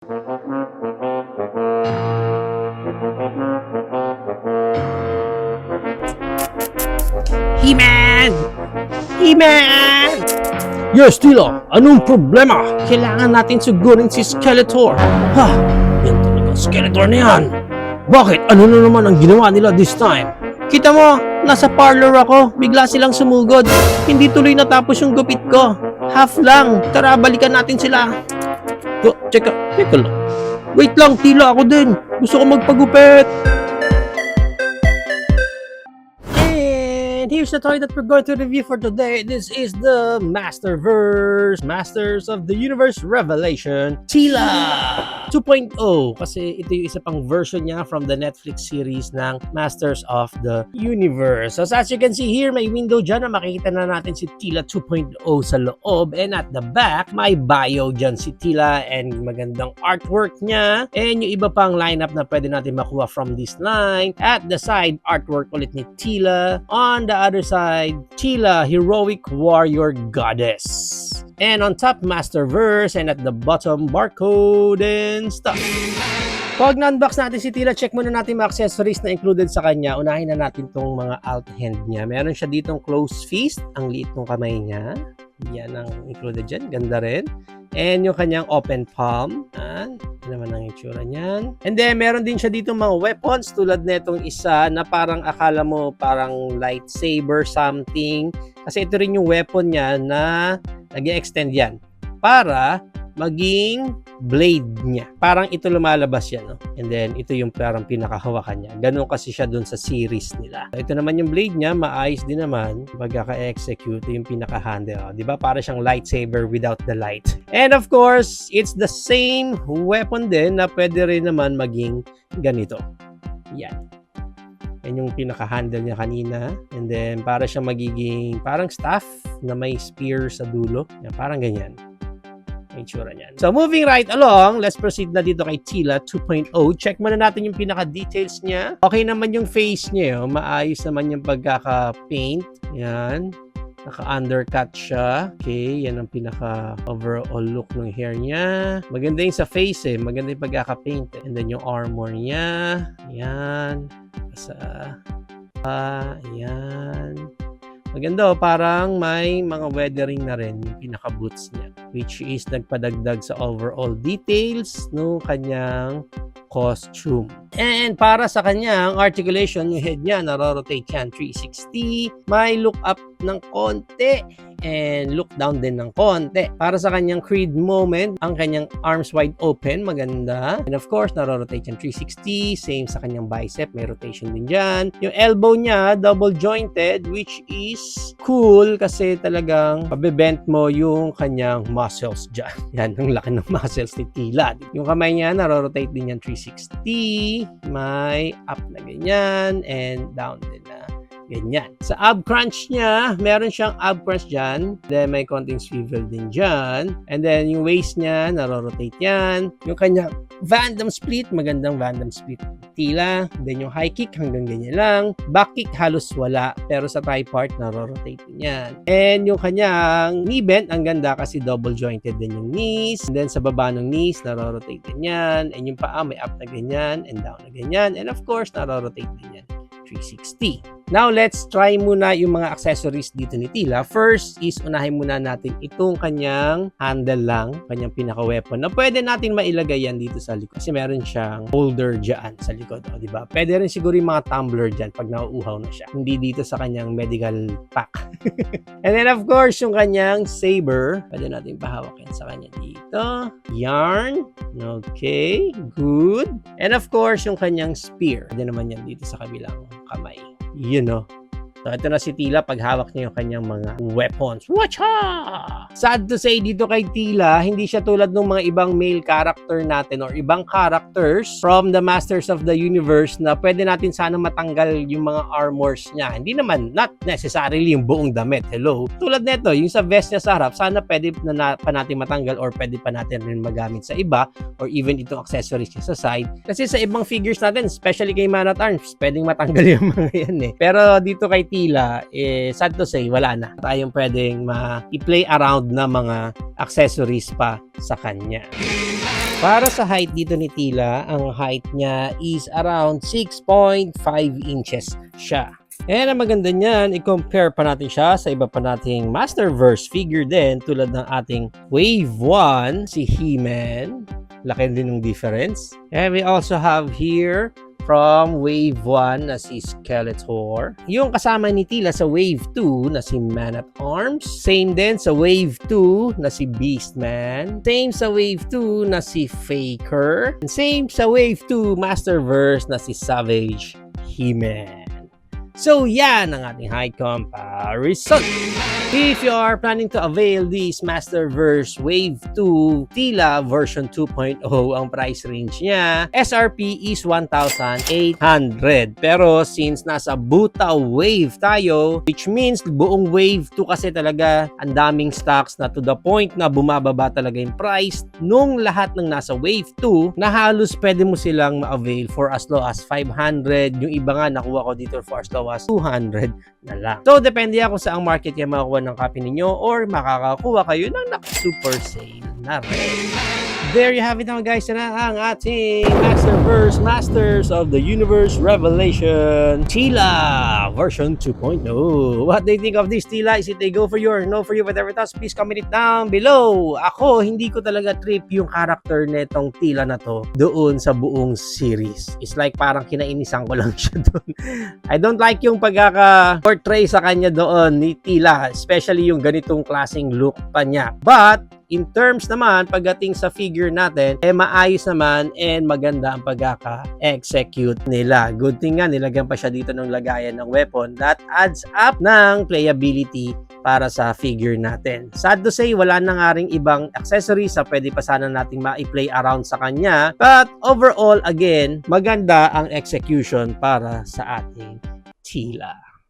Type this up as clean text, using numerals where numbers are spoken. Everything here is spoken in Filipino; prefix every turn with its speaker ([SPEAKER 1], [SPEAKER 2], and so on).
[SPEAKER 1] He-Man! He-Man!
[SPEAKER 2] Yes, Tila! Anong problema?
[SPEAKER 1] Kailangan natin sugurin si Skeletor.
[SPEAKER 2] Ha? Yan talaga, Skeletor na yan! Bakit? Ano na naman ang ginawa nila this time?
[SPEAKER 1] Kita mo, nasa parlor ako. Bigla silang sumugod. Hindi tuloy natapos yung gupit ko. Half lang. Tara, balikan natin sila.
[SPEAKER 2] Teka lang. Wait lang, Tila, ako din. Gusto ko magpagupit.
[SPEAKER 1] And here's the toy that we're going to review for today. This is the Masterverse, Masters of the Universe Revelation, Teela 2.0. Kasi ito yung isa pang version niya from the Netflix series ng Masters of the Universe. So as you can see here, may window dyan na makikita na natin si Teela 2.0 sa loob. And at the back, may bio dyan si Teela and magandang artwork niya. And yung iba pang lineup na pwede natin makuha from this line. At the side, artwork ulit ni Teela. On the other side, Teela, Heroic Warrior Goddess. And on top, Masterverse. And at the bottom, barcode and stuff. Pag na-unbox natin si Teela, check muna natin mga accessories na included sa kanya. Unahin na natin tong mga alt hand niya. Meron siya ditong closed fist. Ang liit ng kamay niya. Yan ang included dyan. Ganda rin. And yung kanyang open palm. Yan naman ang itsura niyan. And then, meron din siya dito mga weapons tulad netong isa na parang akala mo parang lightsaber something. Kasi ito rin yung weapon niya na nag-extend yan para maging blade niya. Parang ito lumalabas yan, no? And then, ito yung parang pinakahawakan niya. Ganun kasi siya dun sa series nila. Ito naman yung blade niya, maayos din naman. Pagka-execute, yung pinaka-handle. Oh, diba? Para siyang lightsaber without the light. And of course, it's the same weapon din na pwede rin naman maging ganito. Yan. Yan yung pinaka-handle niya kanina. And then, para siyang magiging parang staff na may spear sa dulo. Yan, parang ganyan. May tsura niyan. So, moving right along, let's proceed na dito kay Teela 2.0. Check muna natin yung pinaka-details niya. Okay naman yung face niya. Oh. Maayos naman yung pagkaka-paint. Yan. Naka-undercut siya. Okay, yan ang pinaka-overall look ng hair niya. Maganda yung sa face eh. Maganda yung pagkaka-paint. And then yung armor niya. Yan. Yan. Maganda, parang may mga weathering na rin yung pinaka-boots niya, which is nagpadagdag sa overall details no kanyang costume. And para sa kanyang articulation, yung head niya naro-rotate yan 360, may look up ng konti and look down din ng konti. Para sa kanyang Creed moment, ang kanyang arms wide open, maganda. And of course, naro-rotate yan 360, same sa kanyang bicep, may rotation din dyan. Yung elbow niya, double jointed, which is cool kasi talagang pabibent mo yung kanyang muscles dyan. Yan, ang laki ng muscles ni Teela. Yung kamay niya, naro-rotate din yan 360, may up na ganyan and down din na ganyan. Sa ab crunch niya, meron siyang ab crunch dyan. Then, may konting swivel din dyan. And then, yung waist niya, naro-rotate yan. Yung kanya Vandam split, magandang Vandam split Teela. Then, yung high kick, hanggang ganyan lang. Back kick, halos wala. Pero sa thigh part, naro-rotate din yan. And yung kanyang knee bend, ang ganda kasi double jointed din yung knees. And then, sa baba ng knees, naro-rotate din yan. And yung paa, may up na ganyan and down na ganyan. And of course, naro-rotate din yan 360. Now, let's try muna yung mga accessories dito ni Teela. First is, unahin muna natin itong kanyang handle lang, kanyang pinaka-weapon, na pwede natin mailagay yan dito sa likod. Kasi meron siyang holder dyan sa likod. O, diba? Pwede rin siguro yung mga tumbler dyan pag nauuhaw na siya. Hindi dito sa kanyang medical pack. And then, of course, yung kanyang saber. Pwede natin pahawakin sa kanya dito. Yarn. Okay. Good. And of course, yung kanyang spear. Pwede naman yan dito sa kabilang kamay. You know. So, ito na si Teela pag hawak niya yung kanyang mga weapons. Wacha! Sad to say, dito kay Teela, hindi siya tulad ng mga ibang male character natin or ibang characters from the Masters of the Universe na pwede natin sana matanggal yung mga armors niya. Hindi naman, not necessarily yung buong damit. Hello? Tulad nito, yung sa vest niya sa harap, sana pwede pa natin matanggal or pwede pa natin rin magamit sa iba or even itong accessories niya sa side. Kasi sa ibang figures natin, especially kay Man at Arms, pwedeng matanggal yung mga yan eh. Pero dito kay Teela, sad to say, wala na tayong pwedeng i-play around na mga accessories pa sa kanya. Para sa height dito ni Tila, ang height niya is around 6.5 inches siya. And ang maganda niyan, i-compare pa natin siya sa iba pa nating Masterverse figure din tulad ng ating Wave 1, si He-Man. Laki din ng difference. And we also have here from Wave 1 na si Skeletor. Yung kasama ni Tila sa Wave 2 na si Man-at-Arms. Same din sa Wave 2 na si Beastman. Same sa Wave 2 na si Faker. And same sa Wave 2 Masterverse na si Savage He-Man. So, yan ang ating height comparison. If you are planning to avail this Masterverse Wave 2 Tila version 2.0, ang price range niya, SRP is 1,800. Pero since nasa Buta Wave tayo, which means buong Wave 2 kasi talaga ang daming stocks na to the point na bumababa talaga yung price nung lahat ng nasa Wave 2 na halos pwede mo silang ma-avail for as low as 500. Yung iba nga nakuha ko dito for as low as 200 na lang. So, depende ako sa ang market kayo makakuha ng copy ninyo or makakakuha kayo ng super sale na rin. There you have it now guys, na ang ating Masterverse Masters of the Universe Revelation Tila version 2.0. What do you think of this, Tila? Is it a go for you or no for you? Whatever thoughts, please comment it down below. Ako, hindi ko talaga trip yung character netong Tila na to doon sa buong series. It's like parang kinainisan ko lang siya doon. I don't like yung pagkaka-portray sa kanya doon ni Tila, especially yung ganitong klaseng look pa niya. But in terms naman, pagdating sa figure natin, maayos naman and maganda ang pagkaka-execute nila. Good thing nga, nilagyan pa siya dito ng lagayan ng weapon that adds up ng playability para sa figure natin. Sad to say, wala na nga ring ibang accessories na pwede pa sana nating ma-play around sa kanya. But overall, again, maganda ang execution para sa ating Tila.